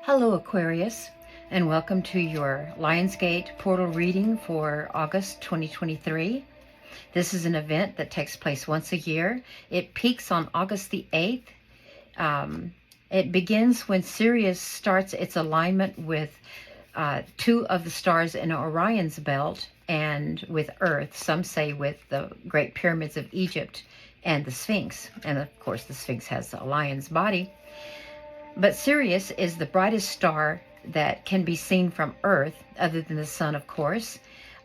Hello Aquarius, and welcome to your Lionsgate portal reading for August 2023. This is an event that takes place once a year. It peaks on August the 8th. It begins when Sirius starts its alignment with two of the stars in Orion's belt and with Earth. Some say with the Great Pyramids of Egypt and the Sphinx. And of course the Sphinx has a lion's body. But Sirius is the brightest star that can be seen from Earth, other than the sun, of course.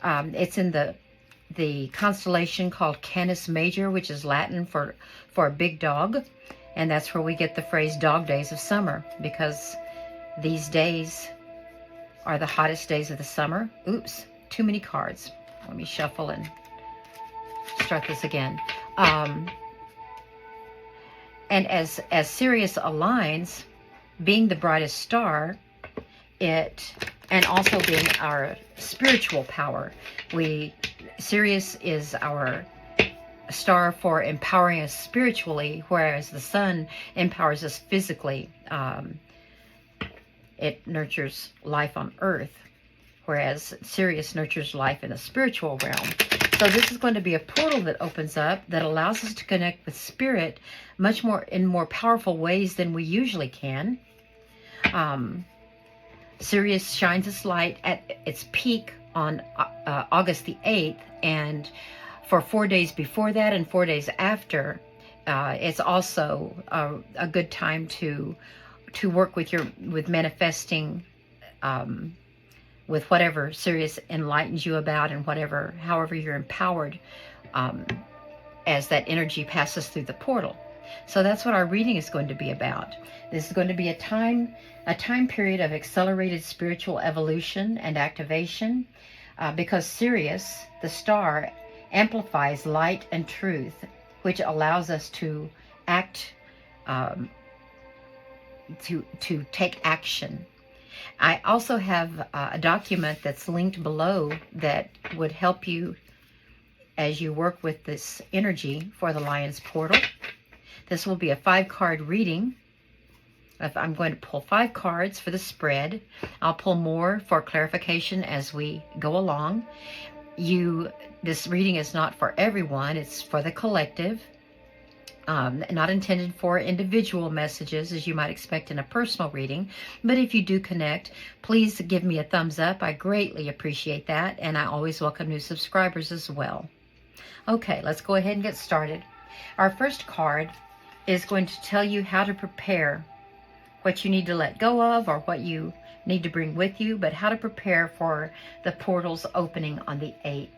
It's in the constellation called Canis Major, which is Latin for a big dog. And that's where we get the phrase dog days of summer, because these days are the hottest days of the summer. Oops, too many cards. Let me shuffle and start this again. And as Sirius aligns, being the brightest star, and also being our spiritual power, Sirius is our star for empowering us spiritually, whereas the sun empowers us physically. It nurtures life on Earth, whereas Sirius nurtures life in the spiritual realm. So this is going to be a portal that opens up that allows us to connect with spirit much more in more powerful ways than we usually can. Sirius shines its light at its peak on August the 8th, and for 4 days before that and 4 days after, it's also a good time to work with manifesting, with whatever Sirius enlightens you about, and however you're empowered as that energy passes through the portal. So that's what our reading is going to be about. This is going to be a time period of accelerated spiritual evolution and activation, because Sirius, the star, amplifies light and truth, which allows us to act, to take action. I also have a document that's linked below that would help you as you work with this energy for the Lion's Portal. This will be a 5-card reading. I'm going to pull 5 cards for the spread. I'll pull more for clarification as we go along. This reading is not for everyone. It's for the collective. Not intended for individual messages, as you might expect in a personal reading. But if you do connect, please give me a thumbs up. I greatly appreciate that. And I always welcome new subscribers as well. Okay, let's go ahead and get started. Our first card is going to tell you how to prepare, what you need to let go of or what you need to bring with you, but how to prepare for the portal's opening on the 8th.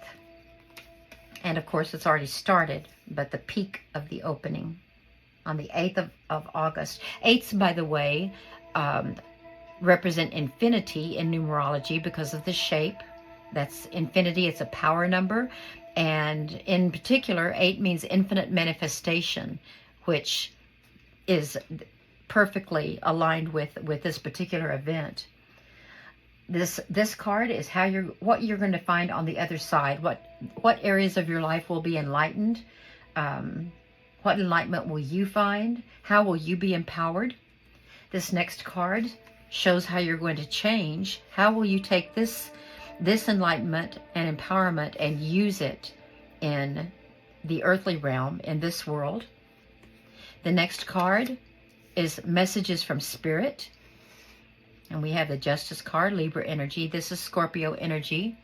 And of course, it's already started, but the peak of the opening on the 8th of August. 8s, by the way, represent infinity in numerology because of the shape. That's infinity. It's a power number. And in particular, 8 means infinite manifestation, which is perfectly aligned with this particular event. This card is what you're going to find on the other side. What areas of your life will be enlightened? What enlightenment will you find? How will you be empowered? This next card shows how you're going to change. How will you take this enlightenment and empowerment and use it in the earthly realm, in this world? The next card is messages from spirit. And we have the Justice card, Libra energy. This is Scorpio energy.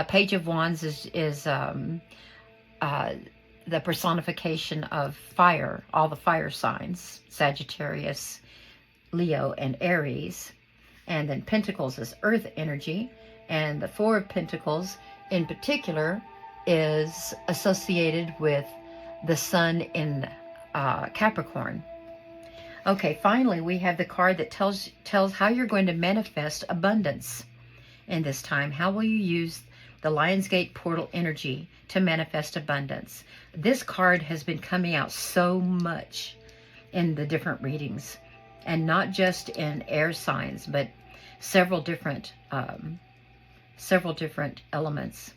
Page of Wands is the personification of fire, all the fire signs, Sagittarius, Leo, and Aries. And then Pentacles is earth energy. And the Four of Pentacles in particular is associated with the sun in Capricorn. Okay, finally, we have the card that tells how you're going to manifest abundance in this time. How will you use the Lionsgate portal energy to manifest abundance? This card has been coming out so much in the different readings, and not just in air signs, but several different elements.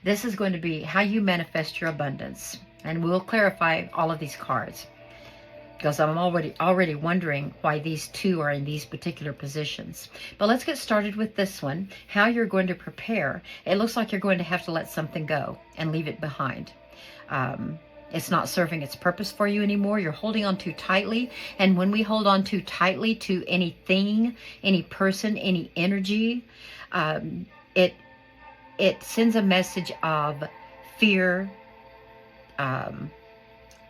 This is going to be how you manifest your abundance, and we'll clarify all of these cards. because I'm already wondering why these two are in these particular positions. But let's get started with this one, how you're going to prepare. It looks like you're going to have to let something go and leave it behind. It's not serving its purpose for you anymore. You're holding on too tightly. And when we hold on too tightly to anything, any person, any energy, it sends a message of fear,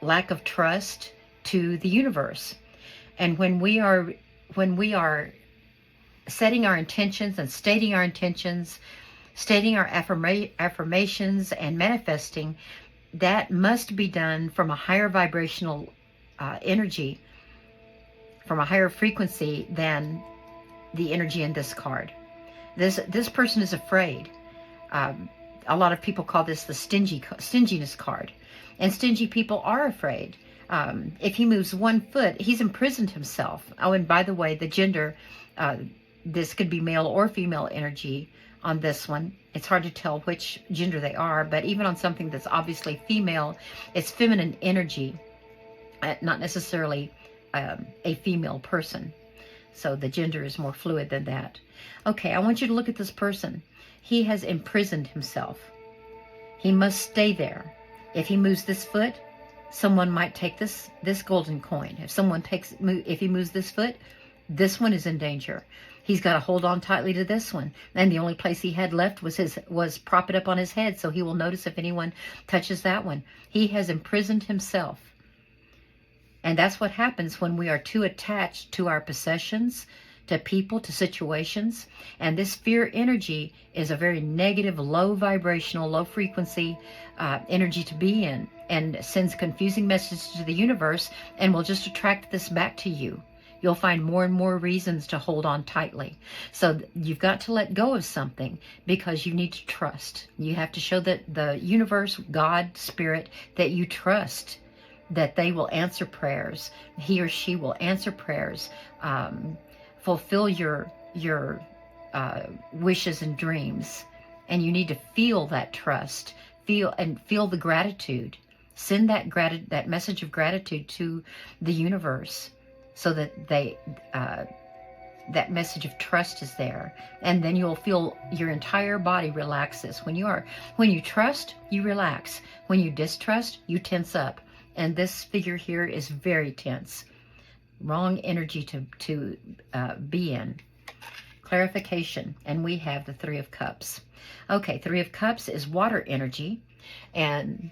lack of trust to the universe. And when we are setting our intentions and stating our intentions, stating our affirmations and manifesting, that must be done from a higher vibrational energy, from a higher frequency than the energy in this card. This person is afraid. A lot of people call this the stinginess card. And stingy people are afraid. If he moves 1 foot, he's imprisoned himself. Oh, and by the way, the gender, this could be male or female energy on this one. It's hard to tell which gender they are, but even on something that's obviously female, it's feminine energy, not necessarily a female person. So the gender is more fluid than that. Okay, I want you to look at this person. He has imprisoned himself. He must stay there. If he moves this foot, someone might take this golden coin. If he moves this foot, this one is in danger. He's got to hold on tightly to this one. And the only place he had left was prop it up on his head, so he will notice if anyone touches that one. He has imprisoned himself. And that's what happens when we are too attached to our possessions, to people, to situations. And this fear energy is a very negative, low vibrational, low frequency energy to be in, and sends confusing messages to the universe and will just attract this back to you. You'll find more and more reasons to hold on tightly. So you've got to let go of something because you need to trust. You have to show that the universe, God, Spirit, that you trust, that they will answer prayers. He or she will answer prayers, fulfill your wishes and dreams. And you need to feel that trust, feel the gratitude. Send that message of gratitude to the universe, so that that message of trust is there. And then you'll feel your entire body relaxes. When you trust, you relax. When you distrust, you tense up. And this figure here is very tense. Wrong energy to be in. Clarification. And we have the 3 of Cups. Okay, 3 of Cups is water energy. And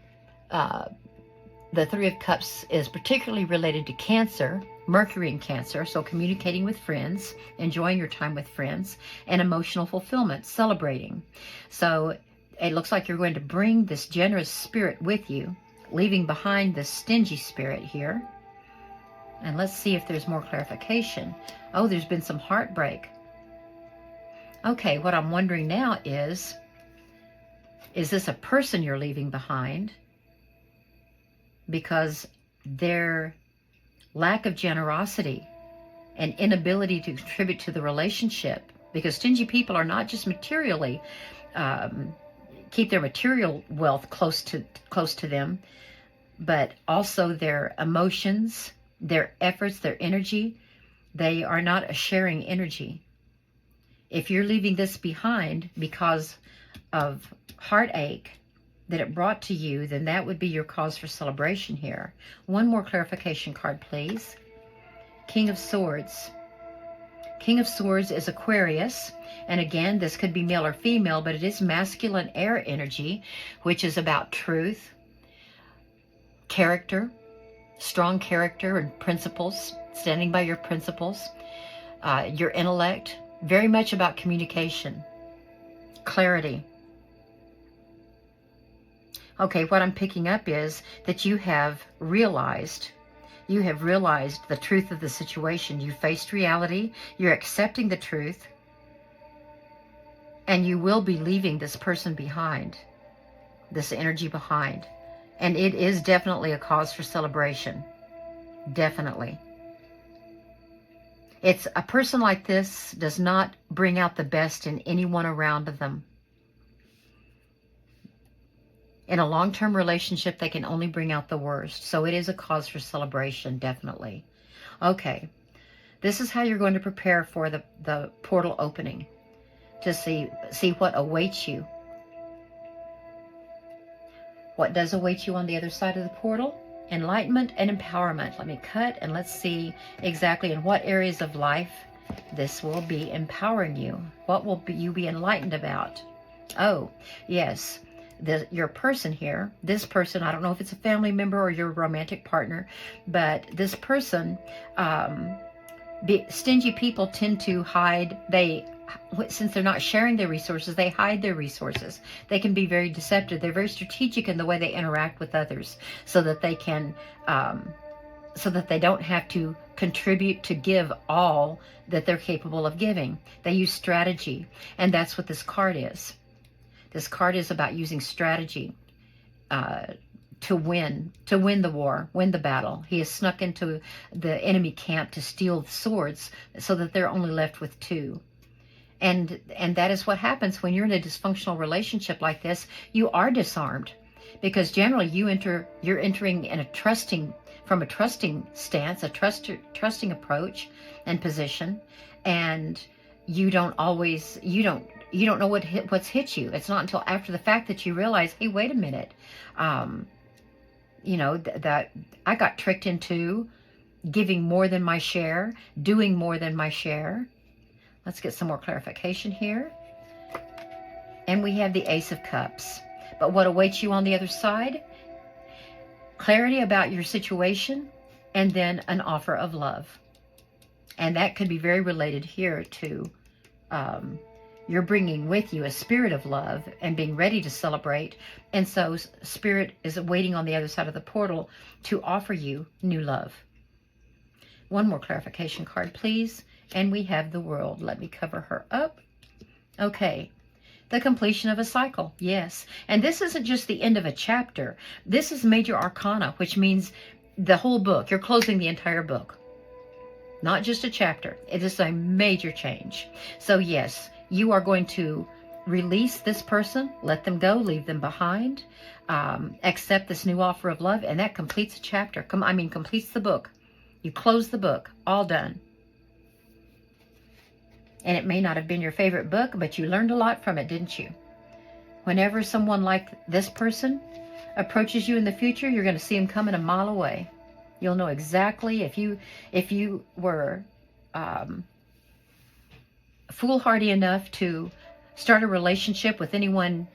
the 3 of Cups is particularly related to Cancer, Mercury in Cancer, so communicating with friends, enjoying your time with friends, and emotional fulfillment, celebrating. So it looks like you're going to bring this generous spirit with you, leaving behind this stingy spirit here. And let's see if there's more clarification. Oh, there's been some heartbreak. Okay, what I'm wondering now is this a person you're leaving behind? Because their lack of generosity and inability to contribute to the relationship, because stingy people are not just materially, keep their material wealth close to them, but also their emotions, their efforts, their energy. They are not a sharing energy. If you're leaving this behind because of heartache that it brought to you, then that would be your cause for celebration here. One more clarification card, please. King of Swords. King of Swords is Aquarius. And again, this could be male or female, but it is masculine air energy, which is about truth, character, strong character and principles, standing by your principles, your intellect, very much about communication, clarity. Okay, what I'm picking up is that you have realized the truth of the situation. You faced reality, you're accepting the truth, and you will be leaving this person behind, this energy behind. And it is definitely a cause for celebration. Definitely. It's a person like this does not bring out the best in anyone around them. In a long-term relationship, they can only bring out the worst. So it is a cause for celebration, definitely. Okay, this is how you're going to prepare for the portal opening, to see what awaits you. What does await you on the other side of the portal? Enlightenment and empowerment. Let me cut and let's see exactly in what areas of life this will be empowering you. What will you be enlightened about? Oh, yes. Your person here, this person, I don't know if it's a family member or your romantic partner, but this person, stingy people tend to hide. Since they're not sharing their resources, they hide their resources. They can be very deceptive. They're very strategic in the way they interact with others, so that they can, so that they don't have to contribute to give all that they're capable of giving. They use strategy, and that's what this card is. This card is about using strategy to win the war, win the battle. He has snuck into the enemy camp to steal the swords so that they're only left with two. And that is what happens when you're in a dysfunctional relationship like this. You are disarmed, because generally you're entering in from a trusting stance, a trusting approach and position, and you don't know what's hit you. It's not until after the fact that you realize, hey, wait a minute, that I got tricked into giving more than my share, doing more than my share. Let's get some more clarification here. And we have the Ace of Cups. But what awaits you on the other side? Clarity about your situation, and then an offer of love. And that could be very related here to you're bringing with you a spirit of love and being ready to celebrate. And so Spirit is waiting on the other side of the portal to offer you new love. One more clarification card, please. And we have the World. Let me cover her up. Okay. The completion of a cycle. Yes. And this isn't just the end of a chapter. This is major arcana, which means the whole book. You're closing the entire book. Not just a chapter. It is a major change. So yes, you are going to release this person, let them go, leave them behind, accept this new offer of love, and that completes a chapter. Completes the book. You close the book. All done. And it may not have been your favorite book, but you learned a lot from it, didn't you? Whenever someone like this person approaches you in the future, you're going to see them coming a mile away. You'll know exactly if you were foolhardy enough to start a relationship with anyone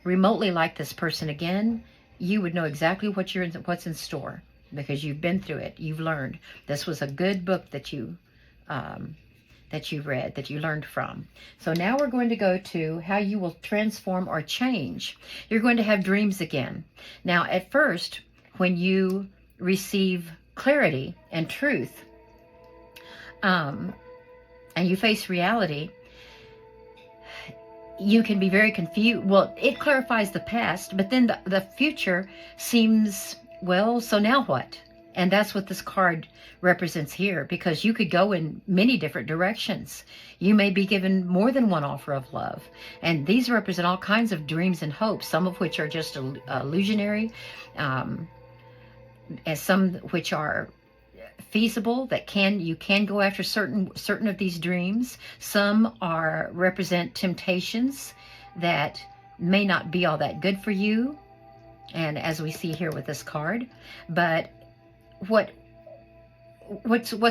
remotely like this person again, you would know exactly what's in store, because you've been through it. You've learned. This was a good book that you read, that you learned from. So now we're going to go to how you will transform or change. You're going to have dreams again. Now, at first, when you receive clarity and truth, and you face reality, you can be very confused. Well, it clarifies the past, but then the future seems, well, so now what? And that's what this card represents here, because you could go in many different directions. You may be given more than one offer of love. And these represent all kinds of dreams and hopes, some of which are just illusionary, and some which are feasible, that you can go after certain of these dreams. Some represent temptations that may not be all that good for you, and as we see here with this card. But what's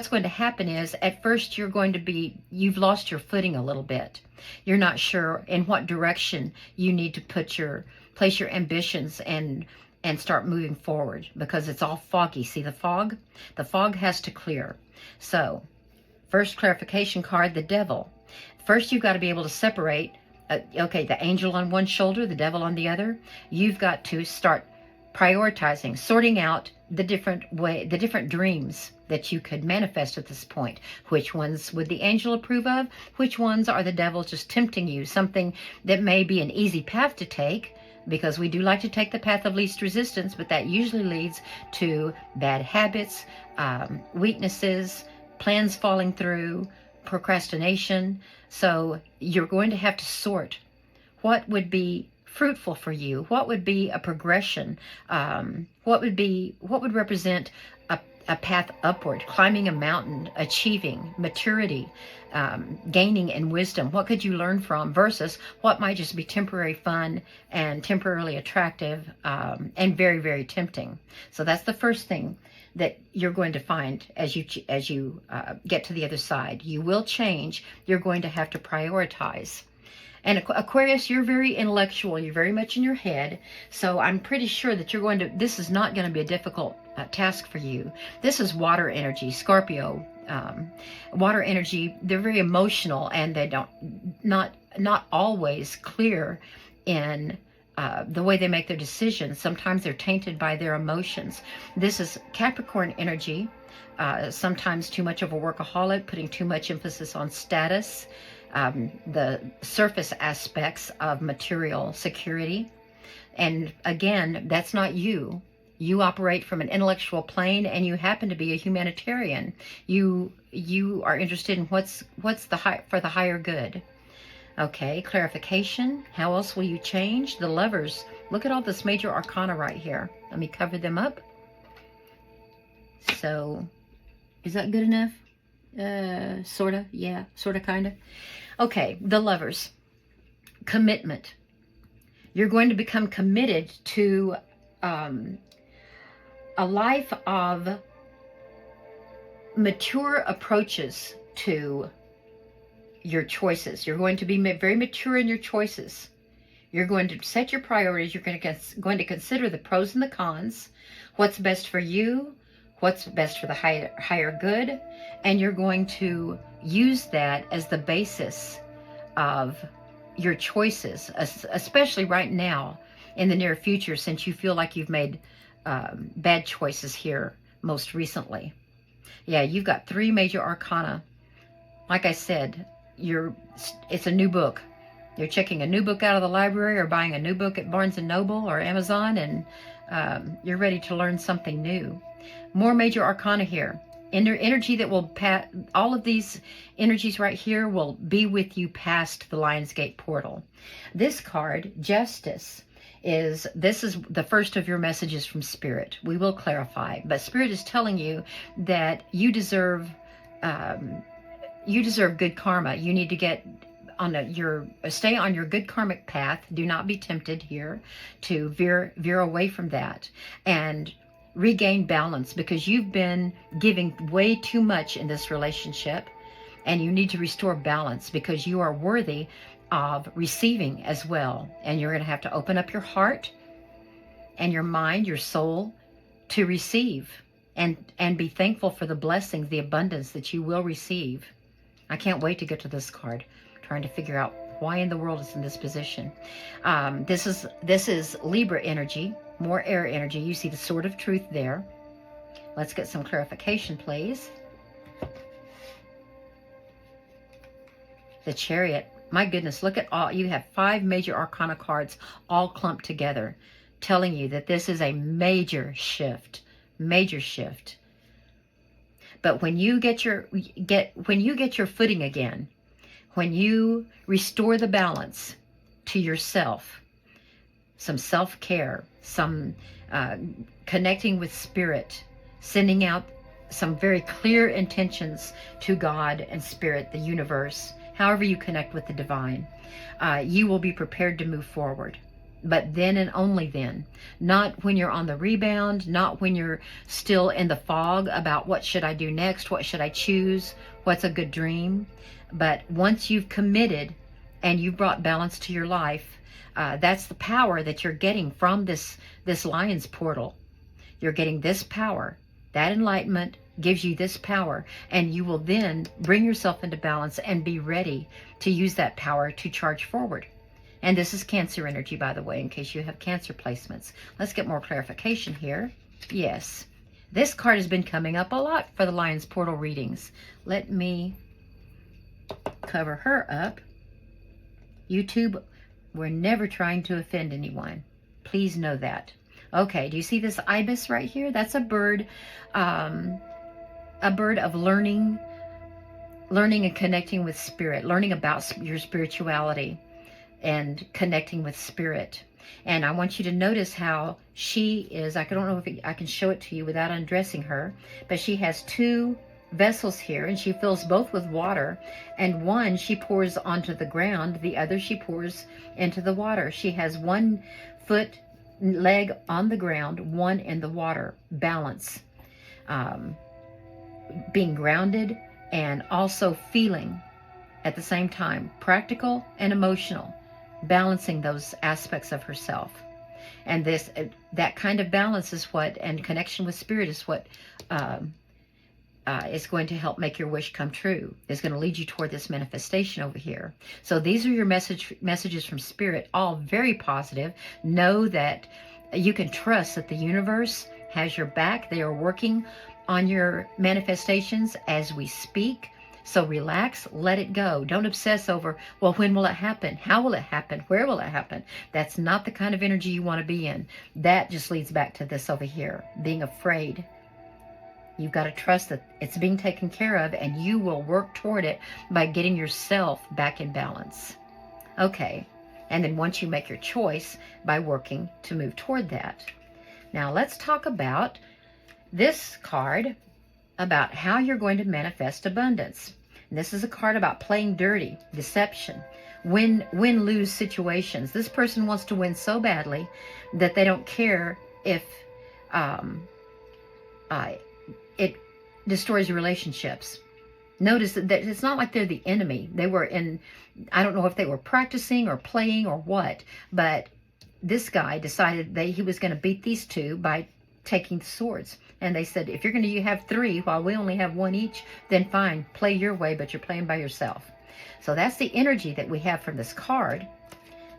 going to happen is, at first you've lost your footing a little bit. You're not sure in what direction you need to place your ambitions and start moving forward, because it's all foggy. See the fog? The fog has to clear. So, first clarification card, the Devil. First, you've got to be able to separate, the angel on one shoulder, the devil on the other. You've got to start prioritizing, sorting out the different dreams that you could manifest at this point. Which ones would the angel approve of? Which ones are the devil just tempting you? Something that may be an easy path to take, because we do like to take the path of least resistance, but that usually leads to bad habits, weaknesses, plans falling through, procrastination. So you're going to have to sort what would be fruitful for you? What would be a progression? What would represent a path upward, climbing a mountain, achieving maturity, gaining in wisdom? What could you learn from versus what might just be temporary fun and temporarily attractive, and very, very tempting? So that's the first thing that you're going to find as you get to the other side. You will change. You're going to have to prioritize. And Aquarius, you're very intellectual. You're very much in your head. So I'm pretty sure that this is not going to be a difficult task for you. This is water energy, Scorpio. Water energy, they're very emotional, and they not always clear in the way they make their decisions. Sometimes they're tainted by their emotions. This is Capricorn energy. Sometimes too much of a workaholic, putting too much emphasis on status, the surface aspects of material security. And again, that's not you. You operate from an intellectual plane, and you happen to be a humanitarian. You are interested in what's for the higher good. Okay, clarification. How else will you change? The Lovers. Look at all this major arcana right here. Let me cover them up. So, is that good enough? Sorta, yeah, sorta, kinda. Okay, the Lovers. Commitment. You're going to become committed to a life of mature approaches to your choices. You're going to be very mature in your choices. You're going to set your priorities. You're going to consider the pros and the cons, what's best for you, what's best for the higher good, and you're going to use that as the basis of your choices, especially right now in the near future, since you feel like you've made bad choices here most recently. Yeah, you've got 3 major arcana. Like I said, it's a new book. You're checking a new book out of the library or buying a new book at Barnes & Noble or Amazon, and you're ready to learn something new. More major arcana here. Energy that will all of these energies right here will be with you past the Lionsgate portal. This card, Justice, this is the first of your messages from Spirit. We will clarify, but Spirit is telling you that you deserve good karma. You need to get stay on your good karmic path. Do not be tempted here to veer away from that and regain balance, because you've been giving way too much in this relationship, and you need to restore balance because you are worthy of receiving as well. And you're going to have to open up your heart and your mind, your soul, to receive and be thankful for the blessings, the abundance that you will receive. I can't wait to get to this card. I'm trying to figure out why in the world it's in this position. This is Libra energy, more air energy. You see the Sword of Truth there. Let's get some clarification, please. The Chariot. My goodness, look at all. You have 5 major arcana cards all clumped together, telling you that this is a major shift. Major shift. But when you get your footing again, when you restore the balance to yourself, some self-care, some connecting with Spirit, sending out some very clear intentions to God and Spirit, the universe, however you connect with the divine, you will be prepared to move forward. But then and only then, not when you're on the rebound, not when you're still in the fog about what should I do next, what should I choose, what's a good dream. But once you've committed and you've brought balance to your life, that's the power that you're getting from this Lion's portal. You're getting this power. That enlightenment gives you this power, and you will then bring yourself into balance and be ready to use that power to charge forward. And this is Cancer energy, by the way, in case you have Cancer placements. Let's get more clarification here. Yes, this card has been coming up a lot for the Lion's portal readings. Let me cover her up. YouTube, we're never trying to offend anyone. Please know that. Okay, do you see this ibis right here? That's a bird of learning and connecting with Spirit, learning about your spirituality. and connecting with spirit. And I want you to notice how she is, I don't know if I can show it to you without undressing her, but she has two vessels here, and she fills both with water, and one she pours onto the ground, the other she pours into the water. She has one leg on the ground, one in the water. Balance, being grounded, and also feeling at the same time, practical and emotional, balancing those aspects of herself. And that kind of balance is what, and connection with spirit is what is going to help make your wish come true. Is going to lead you toward this manifestation over here. So these are your messages from spirit, all very positive. Know that you can trust that the universe has your back. They are working on your manifestations as we speak. So relax, let it go. Don't obsess over, well, when will it happen? How will it happen? Where will it happen? That's not the kind of energy you want to be in. That just leads back to this over here, being afraid. You've got to trust that it's being taken care of, and you will work toward it by getting yourself back in balance. Okay, and then once you make your choice, by working to move toward that. Now let's talk about this card, about how you're going to manifest abundance. And this is a card about playing dirty, deception, win-lose situations. This person wants to win so badly that they don't care if it destroys your relationships. Notice that it's not like they're the enemy. They were I don't know if they were practicing or playing or what, but this guy decided that he was going to beat these two by taking the swords. And they said, if you're going to have three while we only have one each, then fine, play your way, but you're playing by yourself. So that's the energy that we have from this card.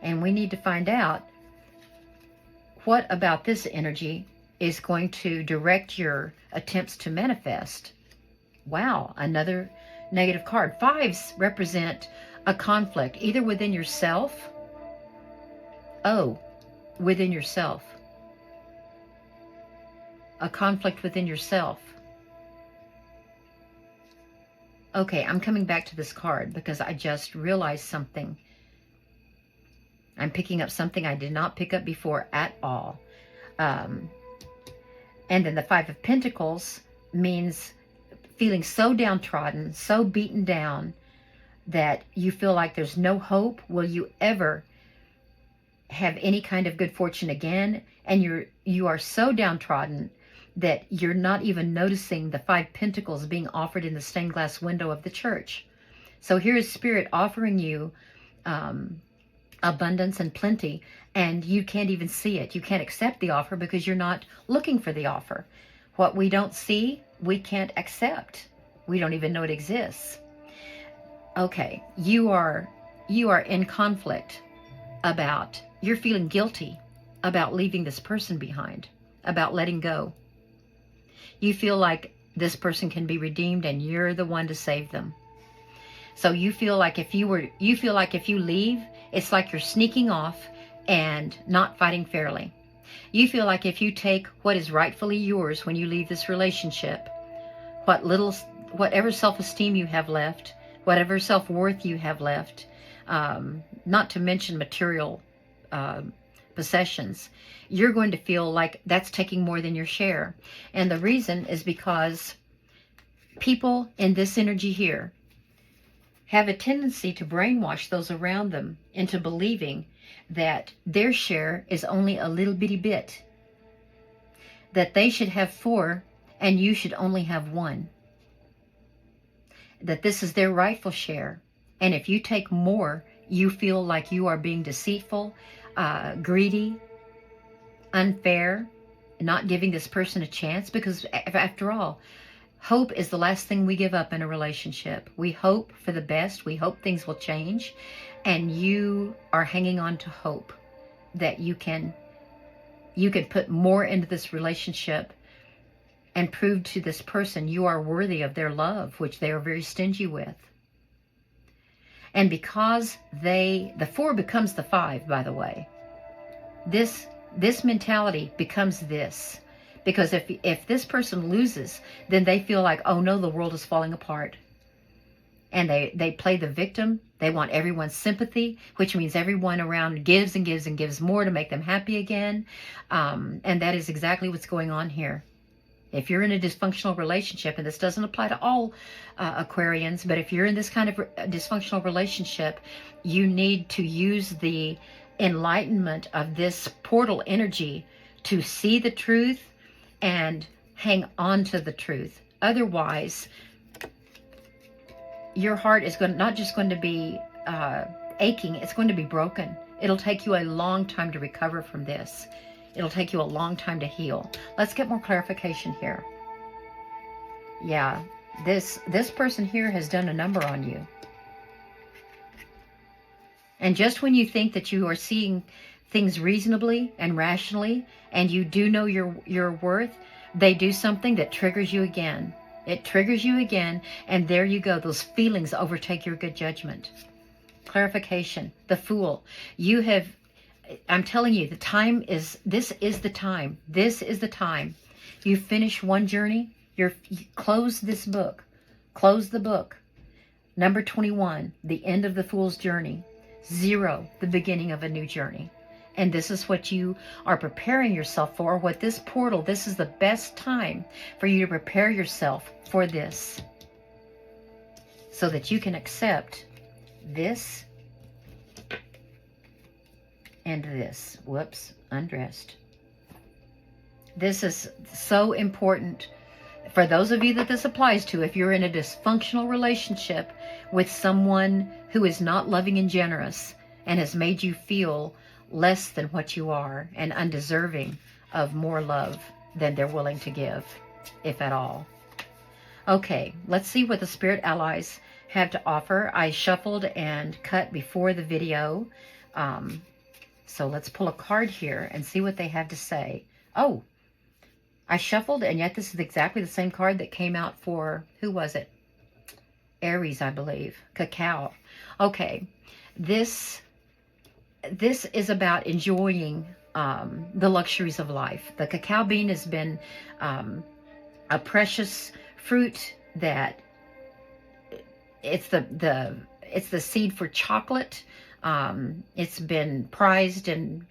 And we need to find out what about this energy is going to direct your attempts to manifest. Wow, another negative card. Fives represent a conflict, either within yourself. Oh, within yourself. A conflict within yourself. Okay, I'm coming back to this card because I just realized something. I'm picking up something I did not pick up before at all. And then the Five of Pentacles means feeling so downtrodden, so beaten down, that you feel like there's no hope. Will you ever have any kind of good fortune again? And you are so downtrodden that you're not even noticing the Five Pentacles being offered in the stained glass window of the church. So here is Spirit offering you abundance and plenty, and you can't even see it. You can't accept the offer because you're not looking for the offer. What we don't see, we can't accept. We don't even know it exists. Okay, you are in conflict about, you're feeling guilty about leaving this person behind, about letting go. You feel like this person can be redeemed and you're the one to save them. So you feel like if you leave, it's like you're sneaking off and not fighting fairly. You feel like if you take what is rightfully yours when you leave this relationship, whatever self-esteem you have left, whatever self-worth you have left, not to mention material possessions, you're going to feel like that's taking more than your share. And the reason is because people in this energy here have a tendency to brainwash those around them into believing that their share is only a little bitty bit, that they should have 4 and you should only have 1, that this is their rightful share. And if you take more, you feel like you are being deceitful, greedy, unfair, not giving this person a chance, because after all, hope is the last thing we give up in a relationship. We hope for the best. We hope things will change. And you are hanging on to hope that you can put more into this relationship and prove to this person you are worthy of their love, which they are very stingy with. And because the 4 becomes the 5, by the way, this mentality becomes this. Because if this person loses, then they feel like, oh no, the world is falling apart. and they play the victim. They want everyone's sympathy, which means everyone around gives and gives and gives more to make them happy again. And that is exactly what's going on here. If you're in a dysfunctional relationship, and this doesn't apply to all Aquarians, but if you're in this kind of dysfunctional relationship, you need to use the enlightenment of this portal energy to see the truth and hang on to the truth. Otherwise, your heart is not just going to be aching, it's going to be broken. It'll take you a long time to recover from this. It'll take you a long time to heal. Let's get more clarification here. Yeah, this person here has done a number on you. And just when you think that you are seeing things reasonably and rationally, and you do know your worth, they do something that triggers you again. It triggers you again, and there you go. Those feelings overtake your good judgment. Clarification. The Fool. You have... I'm telling you, this is the time. This is the time. You finish one journey, you close this book. Close the book. Number 21, the end of the Fool's journey. 0, the beginning of a new journey. And this is what you are preparing yourself for. What this portal, this is the best time for you to prepare yourself for this. So that you can accept this and this. Whoops, undressed. This is so important for those of you that this applies to. If you're in a dysfunctional relationship with someone who is not loving and generous and has made you feel less than what you are and undeserving of more love than they're willing to give, if at all. Okay, let's see what the spirit allies have to offer. I shuffled and cut before the video. So let's pull a card here and see what they have to say. Oh, I shuffled, and yet this is exactly the same card that came out for, who was it? Aries, I believe. Cacao. Okay, this is about enjoying the luxuries of life. The cacao bean has been a precious fruit that it's the seed for chocolate. It's been prized and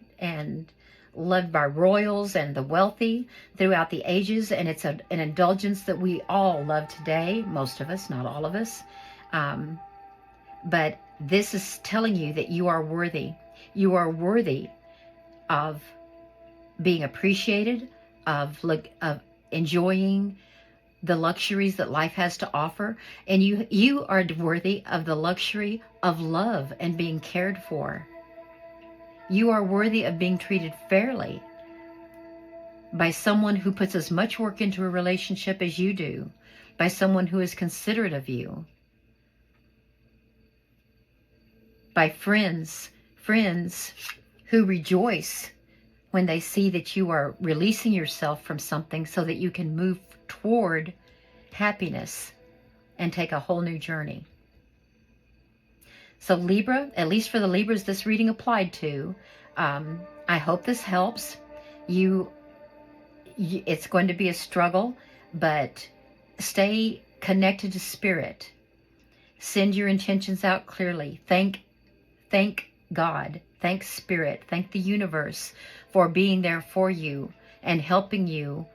loved by royals and the wealthy throughout the ages, and it's an indulgence that we all love today. Most of us, not all of us. But this is telling you that you are worthy. You are worthy of being appreciated, of enjoying the luxuries that life has to offer, and you are worthy of the luxury of love and being cared for. You are worthy of being treated fairly by someone who puts as much work into a relationship as you do, by someone who is considerate of you, by friends who rejoice when they see that you are releasing yourself from something so that you can move toward happiness and take a whole new journey. So Libra, at least for the Libras this reading applied to, I hope this helps. It's going to be a struggle, but stay connected to Spirit. Send your intentions out clearly. Thank God, thank Spirit, thank the universe for being there for you and helping you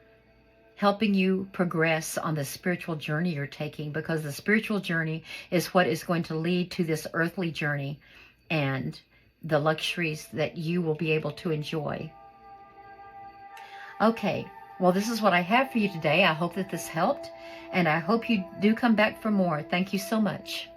progress on the spiritual journey you're taking, because the spiritual journey is what is going to lead to this earthly journey and the luxuries that you will be able to enjoy. Okay, well, this is what I have for you today. I hope that this helped, and I hope you do come back for more. Thank you so much.